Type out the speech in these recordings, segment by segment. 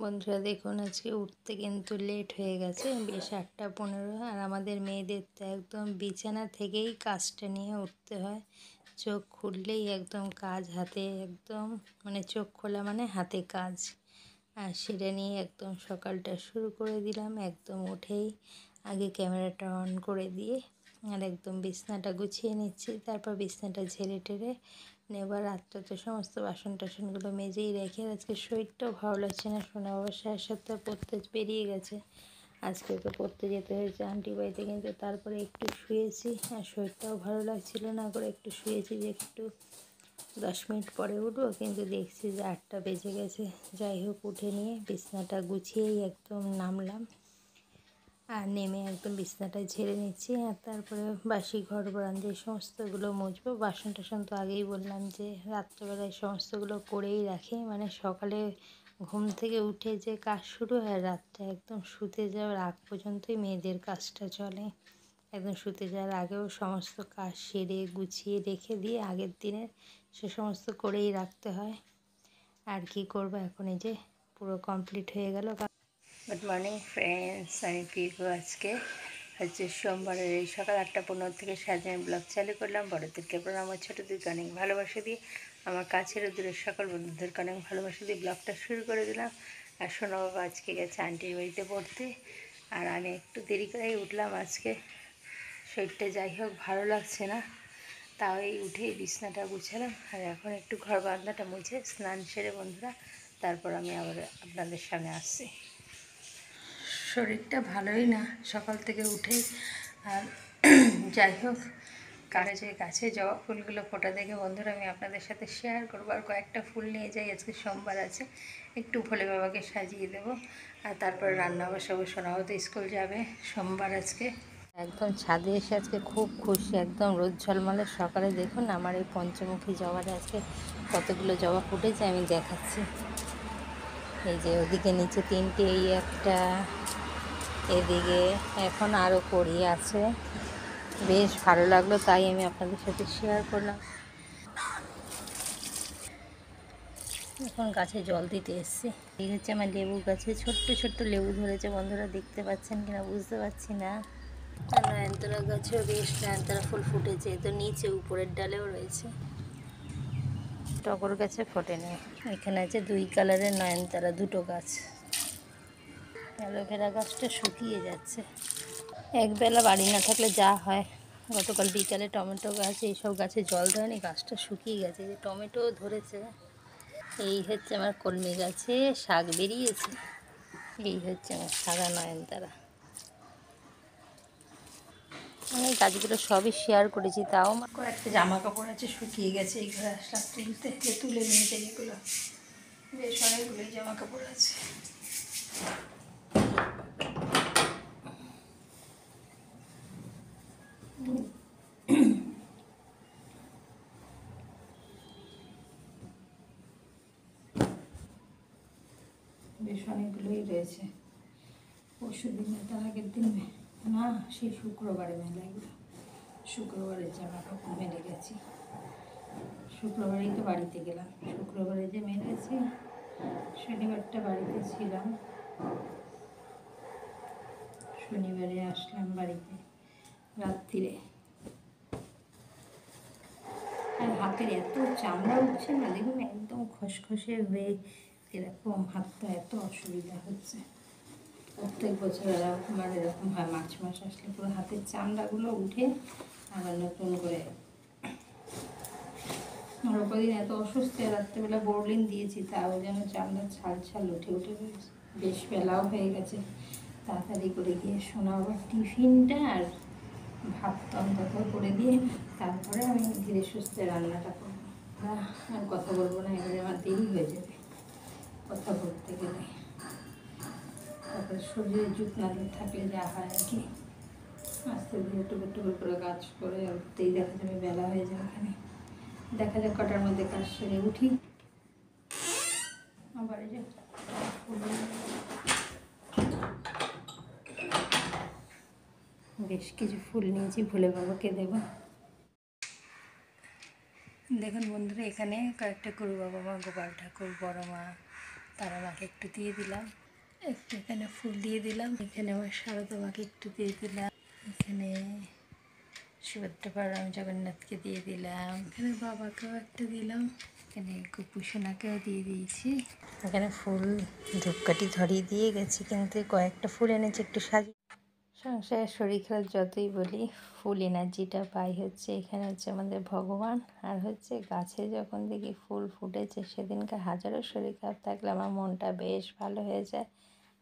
বন্ধুরা দেখুন আজকে উঠতে কিন্তু লেট হয়ে গেছে, বেশ 8:15। আর আমাদের মেয়েদের তো একদম বিছানা থেকেই কাজটা নিয়ে উঠতে হয়। চোখ খুললেই একদম কাজ হাতে, একদম মানে চোখ খোলা মানে হাতে কাজ। আর সেটা নিয়ে একদম সকালটা শুরু করে দিলাম। একদম উঠেই আগে ক্যামেরাটা অন করে দিয়ে আর একদম বিছনাটা গুছিয়ে নিচ্ছি, তারপর বিছনাটা ঝেড়ে টেরে নেবার। রাতটা তো সমস্ত বাসন টাসনগুলো মেজেই রেখে, আজকে শরীরটাও ভালো লাগছে না। সোনা বাবার সাথে পড়তে বেরিয়ে গেছে, আজকে তো পড়তে যেতে হয়েছে আন্টি বাড়িতে, কিন্তু তারপরে একটু শুয়েছি আর শরীরটাও ভালো লাগছিল না করে একটু শুয়েছি যে একটু 10 মিনিট পরে উঠবো, কিন্তু দেখছি যে 8টা বেজে গেছে। যাই হোক, উঠে নিয়ে বিছনাটা গুছিয়েই একদম নামলাম। আর নেমে একদম বিছনাটা ঝেড়ে নিচ্ছি, আর তারপরে বাসি ঘর বারান্দা সমস্তগুলো মুছবো। বাসন টাসন তো আগেই বললাম যে রাত্রেবেলায় সমস্তগুলো করেই রাখি, মানে সকালে ঘুম থেকে উঠে যে কাজ শুরু হয়, রাতটা একদম শুতে যাওয়ার আগ পর্যন্তই মেয়েদের কাজটা চলে। একদম শুতে যাওয়ার আগেও সমস্ত কাজ সেরে গুছিয়ে রেখে দিয়ে আগের দিনের সে সমস্ত করেই রাখতে হয়। আর কি করবো, এখন এই যে পুরো কমপ্লিট হয়ে গেল। গুড মর্নিং ফ্রেন্ডস, আমি পিকু। আজকে হচ্ছে সোমবারের এই সকাল 8:15 থেকে সাজানো ব্লগ চালু করলাম। বড়দেরকে প্রণাম, আমার ছোটোদেরকে অনেক ভালোবাসা দিয়ে, আমার কাছের ও দূরের সকল বন্ধুদেরকে অনেক ভালোবাসা দিয়ে ব্লগটা শুরু করে দিলাম। আর সোনা বাবা আজকে গেছে আন্টির বাড়িতে পড়তে, আর আমি একটু দেরি করেই উঠলাম। আজকে শরীরটা যাই হোক ভালো লাগছে না, তাও এই উঠেই বিছনাটা গুছালাম। আর এখন একটু ঘর বারান্দাটা মুছে স্নান সেরে বন্ধুরা, তারপর আমি আবার আপনাদের সামনে আসছি। শরীরটা ভালোই না সকাল থেকে উঠেই। আর যাই হোক, গাছে জবা ফুলগুলো ফোটা দেখে বন্ধুরা আমি আপনাদের সাথে শেয়ার করবো। আর কয়েকটা ফুল নিয়ে যাই, আজকে সোমবার আছে, একটু ভোলে বাবাকে সাজিয়ে দেবো। আর তারপর রান্না বসাবো। শোনাও তো স্কুল যাবে সোমবার আজকে। একদম ছাদে এসে আজকে খুব খুশি, একদম রোদ ঝলমলে। সকালে দেখুন আমার এই পঞ্চমুখী জবাটা আজকে কতগুলো জবা ফুটেছে আমি দেখাচ্ছি। এই যে ওদিকে নিচে 3টে, এই একটা, এদিকে এখন আরও কড়ি আছে। বেশ ভালো লাগলো, তাই আমি আপনাদের সাথে শেয়ার করলাম। এখন গাছে জল দিতে এসছি। এই হচ্ছে আমার লেবু গাছে ছোট্ট ছোট্ট লেবু ধরেছে বন্ধুরা, দেখতে পাচ্ছেন কিনা বুঝতে পারছি না। আর নয়নতারা গাছেও বেশ নয়নতারা ফুল ফুটেছে, তো নিচে উপরের ডালেও রয়েছে। টগর গাছে ফোটেনি। এখানে আছে 2 কালারের নয়নতারা, 2টো গাছ। অ্যালোভেরা গাছটা শুকিয়ে যাচ্ছে। একবেলা বাড়ি না থাকলে যা হয়, গতকাল বিকালে টমেটো গাছ এইসব গাছে জল দেয়নি, গাছটা শুকিয়ে গেছে। যে টমেটো ধরেছে। এই হচ্ছে আমার কলমি গাছে শাক বেরিয়েছে। এই হচ্ছে আমার সাদা নয়নতারা। আমি গাছগুলো সবই শেয়ার করেছি, তাও আমার কয়েকটা জামা কাপড় আছে শুকিয়ে গেছে। এই ঘরে আসলাম তুলতে, তুলে নিয়ে যাই। এগুলো বেশ অনেকগুলোই জামা কাপড় আছে। বেশ অনেকগুলোই রয়েছে। পরশু দিনে, তার আগের দিন না, সেই শুক্রবারে মেলা। এগুলো শুক্রবারের জামা কাপড় মেলে গেছি। শুক্রবারেই তো বাড়িতে গেলাম। শুক্রবারে যে মেলেছি, শনিবারটা বাড়িতে ছিলাম, শনিবারে আসলাম বাড়িতে রাত্রিরে। আর হাতের এত চামড়া উঠছে না, দেখুন একদম খসখসে হয়ে এরকম, হাতটা এত অসুবিধা হচ্ছে। প্রত্যেক বছর এরকম হয়, মার্চ মাস আসলে পুরো হাতের চামড়াগুলো উঠে আবার নতুন করে। আর কদিন এত অসুস্থ, রাত্রেবেলা বোরলিন দিয়েছি, তাও যেন চামড়া ছাল ছাল উঠে উঠে রয়েছে। বেশ বেলাও হয়ে গেছে, তাড়াতাড়ি করে গিয়ে শোনা আবার টিফিনটা আর ভাত অন্তত করে দিয়ে তারপরে আমি ধীরে সুস্থে রান্নাটা করবো। আর কথা বলবো না, এবারে আমার দেরি হয়ে যাবে কথা বলতে গেলে। তারপরে শরীরে জুত না থাকলে যা হয় আর কি, আস্তে ধীরে টুকুর টুকুর করে কাজ করে উঠতেই দেখা যাবে বেলা হয়ে যাবে। এখানে দেখা যাক কটার মধ্যে কাজ সেরে উঠি। আবার এই যে বেশ কিছু ফুল নিয়েছি, ভোলে বাবাকে দেব। দেখুন বন্ধুরা, এখানে কয়েকটা গুরু বাবা মা, গোপাল ঠাকুর, বড় মা, তারা মাকে একটু দিয়ে দিলাম, একটু এখানে ফুল দিয়ে দিলাম, এখানে আমার সারদা মাকে একটু দিয়ে দিলাম, এখানে সুভদ্রা আমি জগন্নাথকে দিয়ে দিলাম, এখানে বাবাকেও একটা দিলাম, এখানে গোপুসোনাকেও দিয়ে দিয়েছি। এখানে ফুল ধূপকাঠি ধরিয়ে দিয়ে গেছি, কিন্তু কয়েকটা ফুল এনেছে একটু সাজিয়ে। সংসারে শরীর খারাপ যতই বলি, ফুল এনার্জিটা পাই হচ্ছে এখানে হচ্ছে আমাদের ভগবান। আর হচ্ছে গাছে যখন দেখি ফুল ফুটেছে সেদিনকে হাজারো শরীর খারাপ থাকলে আমার মনটা বেশ ভালো হয়ে যায়।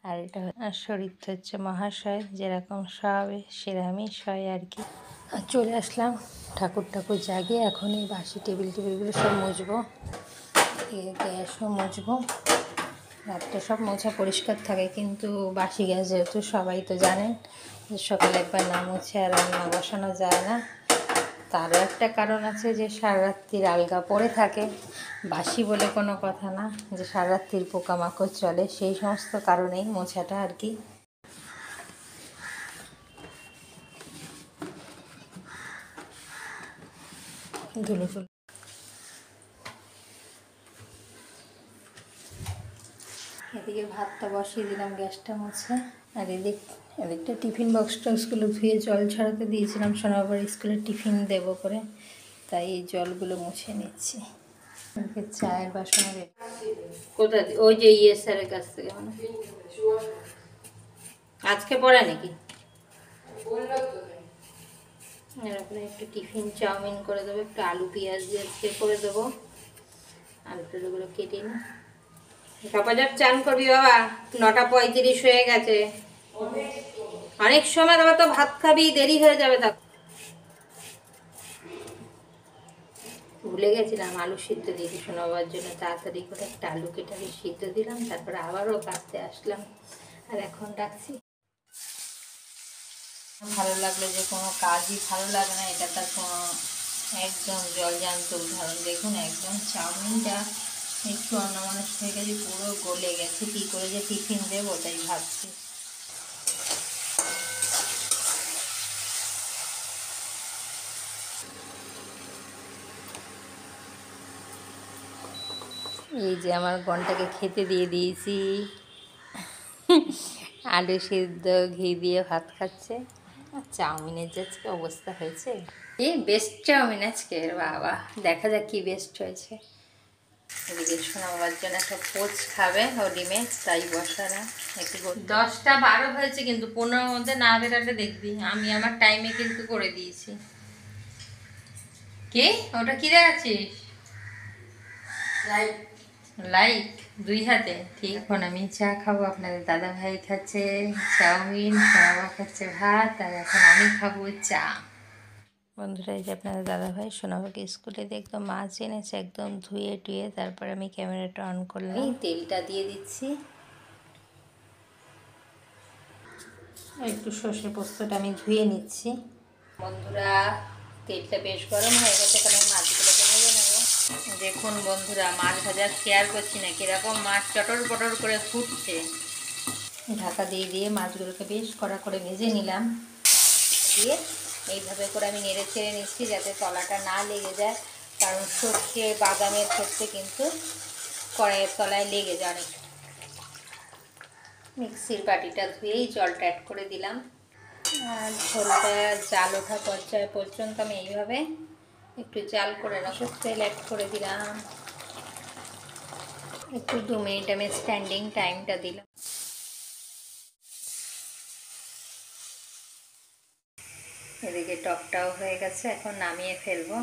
আর এটা আর শরীর তো হচ্ছে মহাশয়, যেরকম সবে সেরকমই সয় আর কি। আর চলে আসলাম ঠাকুর জাগিয়ে, এখন এই বাসি টেবিলগুলো সব মুছবো, গ্যাসও মুছবো। রাত্রে সব মোছা পরিষ্কার থাকে, কিন্তু বাসি গ্যাস যেহেতু সবাই তো জানেন যে সকালে একবার না মুছে আর রান্না বসানো যায় না। তারও একটা কারণ আছে যে সারা রাত্রির আলগা পড়ে থাকে, বাসি বলে কোনো কথা না, যে সারা রাত্রির পোকামাকড় চলে, সেই সমস্ত কারণেই মোছাটা আর কি। ধুলো এদিকে ভাতটা বসিয়ে দিলাম, গ্যাসটা মুছে। আর এদিকটা টিফিন বক্সগুলো ধুয়ে জল ছড়াতে দিয়েছিলাম, সোনাবার স্কুলে টিফিন দেবো করে, তাই এই জলগুলো মুছে নিচ্ছি। চায়ের বাসন কোথা ওই যে স্যারের কাছ থেকে মানে আজকে পড়ে নাকি, এরকম একটু টিফিন চাউমিন করে দেবো, একটু আলু পেঁয়াজ দিয়ে আজকে করে দেবো। আলুগুলো কেটে নিই। সকালে চান করবি বাবা, 9:35 হয়ে গেছে, অনেক সময় তোমার তো ভাত খাবি, দেরি হয়ে যাবে। তা ভুলে গেছিলাম আলু সিদ্ধ দিয়েছি শোনাবার জন্য, তাড়াতাড়ি করে একটা আলু কেটে সিদ্ধ দিলাম, তারপরে আবারও কাটতে আসলাম। আর এখন রাখছি। ভালো লাগলো যে কোনো কাজই ভালো লাগে না, এটা তার কোনো একদম জলজান্ত উদাহরণ। দেখুন একদম চাউমিনটা একটু অন্যমনস্ক হয়ে গেছে, পুরো গলে গেছে, কী করে যে টিফিন দেবো তাই ভাবছি। এই যে আমার বোনটাকে খেতে দিয়ে দিয়েছি, আলু সিদ্ধ ঘি দিয়ে ভাত খাচ্ছে। আর চাউমিনের যে আজকে অবস্থা হয়েছে, বেস্ট চাউমিন আজকে, বাবা দেখা যাক কি বেস্ট হয়েছে। এদিকে শোনাবার জন্য একটা পোচ খাবে ও ডিমে, তাই বসালাম। একটু 10টা 12 হয়েছে, কিন্তু 15-র মধ্যে না বেরালে দেখবি। আমি আমার টাইমে কিন্তু করে দিয়েছি। কি ওটা কি দেখাচ্ছিস? লাইক 2 হাতে ঠিক। এখন আমি চা খাবো, আপনাদের দাদা ভাই খাচ্ছে চাউমিন, বাবা খাচ্ছে ভাত, আর এখন আমি খাবো চা। বন্ধুরা, এই যে আপনাদের দাদা ভাই সোনাবাকে স্কুলে একদম মাছ এনেছে, একদম ধুয়ে টুয়ে, তারপরে আমি ক্যামেরাটা অন করলাম, তেলটা দিয়ে দিচ্ছি। একটু সর্ষে পোস্তটা আমি ধুয়ে নিচ্ছি। বন্ধুরা, তেলটা বেশ গরম হয়ে গেছে, এখানে মাছগুলোকে ভেজে নেবো। দেখুন বন্ধুরা, মাছ ভাজার শেয়ার করছি না, কীরকম মাছ চটর পটর করে ফুটছে। ঢাকা দিয়ে দিয়ে মাছগুলোকে বেশ কড়া করে ভেজে নিলাম, দিয়ে এইভাবে করে আমি নেড়ে ছেড়ে নিচ্ছি যাতে তলাটা না লেগে যায়, কারণ সর্ষে বাদামের ক্ষেত্রে কিন্তু কড়াইয়ের তলায় লেগে যায় অনেক। মিক্সির বাটিটা ধুয়েই জলটা অ্যাড করে দিলাম, আর ঝোলটা জাল ওঠা পর্যায় পর্যন্ত আমি এইভাবে একটু জাল করে রাখবো। তেল অ্যাড করে দিলাম, একটু 2 মিনিট আমি স্ট্যান্ডিং টাইমটা দিলাম। এদিকে টকটাও হয়ে গেছে, এখন নামিয়ে ফেলবো।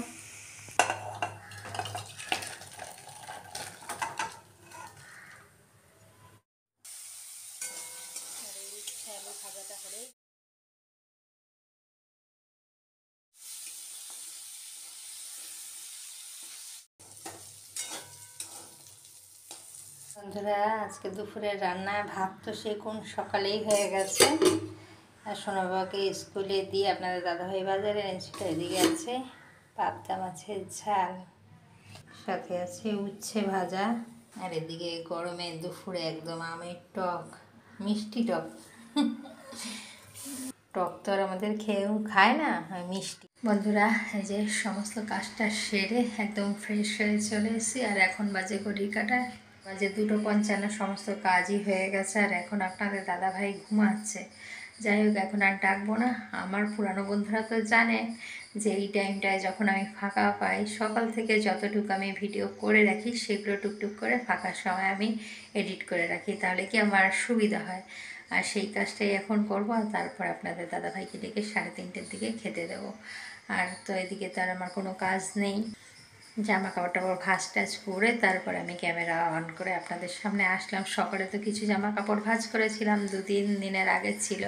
ভাজাটা হলে বন্ধুরা, আজকে দুপুরের রান্না ভাত তো সে কোন সকালেই হয়ে গেছে, আর সোনাবাবাকে স্কুলে দিয়ে আপনাদের দাদাভাই বাজারে এনেছিল। এদিকে আছে পাবদা মাছের ঝাল, সাথে আছে উচ্ছে ভাজা, আর এদিকে গরমে দুপুরে একদম আমের টক, মিষ্টি টক। টক তো আর আমাদের খেয়েও খায় না, মিষ্টি। বন্ধুরা, এই যে সমস্ত কাজটা সেরে একদম ফ্রেশ হয়ে চলে এসেছি, আর এখন বাজে ঘড়ির কাঁটা বাজে 2:55 সমস্ত কাজই হয়ে গেছে, আর এখন আপনাদের দাদাভাই ঘুমাচ্ছে। যাই হোক, এখন আর ডাকবো না। আমার পুরানো বন্ধুরা তো জানে যে এই টাইমটায় যখন আমি ফাঁকা পাই, সকাল থেকে যতটুকু আমি ভিডিও করে রাখি সেগুলো টুকটুক করে ফাঁকার সময় আমি এডিট করে রাখি, তাহলে কি আমার সুবিধা হয়। আর সেই কাজটাই এখন করব। আর তারপর আপনাদের দাদাভাইকে ডেকে 3:30টার দিকে খেতে দেবো। আর তো এদিকে তো আর আমার কোনো কাজ নেই। জামা কাপড় টাপড় ভাঁজ টাজ করে তারপর আমি ক্যামেরা অন করে আপনাদের সামনে আসলাম। সকালে তো কিছু জামা কাপড় ভাঁজ করেছিলাম, 2-3 দিনের আগে ছিল।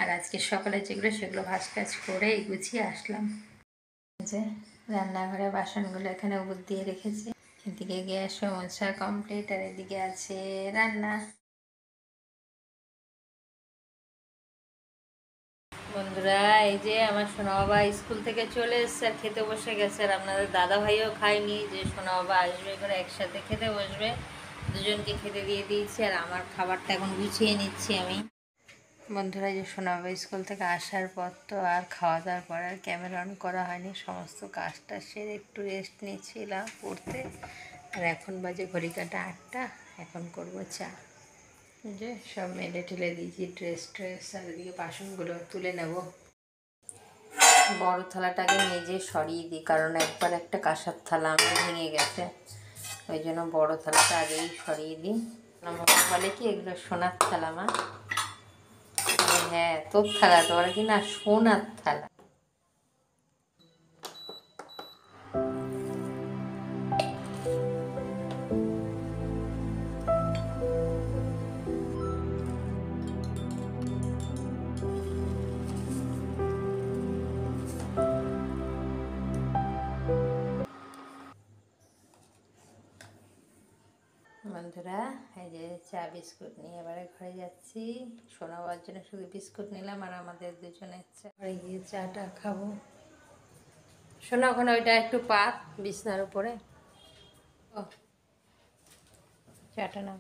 আর আজকে সকালে যেগুলো সেগুলো ভাঁজ টাজ করে গুছিয়ে আসলাম। যে রান্নাঘরে বাসনগুলো এখানে উপর দিয়ে রেখেছি। এদিকে গ্যাসও মোছা কমপ্লিট, আর এদিকে আছে রান্না। বন্ধুরা, এই যে আমার সোনা বাবা স্কুল থেকে চলে এসছে আর খেতে বসে গেছে। আর আপনাদের দাদা ভাইও খায়নি, যে সোনা বাবা আসবে করে একসাথে খেতে বসবে। দুজনকে খেতে দিয়ে দিয়েছি, আর আমার খাবারটা এখন গুছিয়ে নিচ্ছি আমি। বন্ধুরা, যে সোনা বাবা স্কুল থেকে আসার পর তো আর খাওয়া দাওয়ার পর আর ক্যামেরা অন করা হয়নি। সমস্ত কাজটা সেরে একটু রেস্ট নিচ্ছিলাম পড়তে। আর এখন বাজে ঘড়ি কাটা 8টা। এখন করব চা। যে সব মেলে ঠেলে দিয়েছি, ড্রেস আর এদিকে বাসনগুলো তুলে নেব। বড় থালাটাকে মেজে সরিয়ে দিই, কারণ একবার একটা কাঁসার থালা আমার ভেঙে গেছে। ওই জন্য বড় থালাটা আগেই সরিয়ে দিই। আমার বলে কি, এগুলো সোনার থালা মা। হ্যাঁ, তোর থালা, তোর কি না সোনার থালা। বন্ধুরা, এই যে চা বিস্কুট নিয়ে এবারে ঘরে যাচ্ছি। শোনাবার জন্য শুধু বিস্কুট নিলাম, আর আমাদের দুজনের চা। ঘরে গিয়ে চাটা খাবো। শোনা, ওখানে ওইটা একটু পাত বিছনার উপরে। ও, চাটা নাও।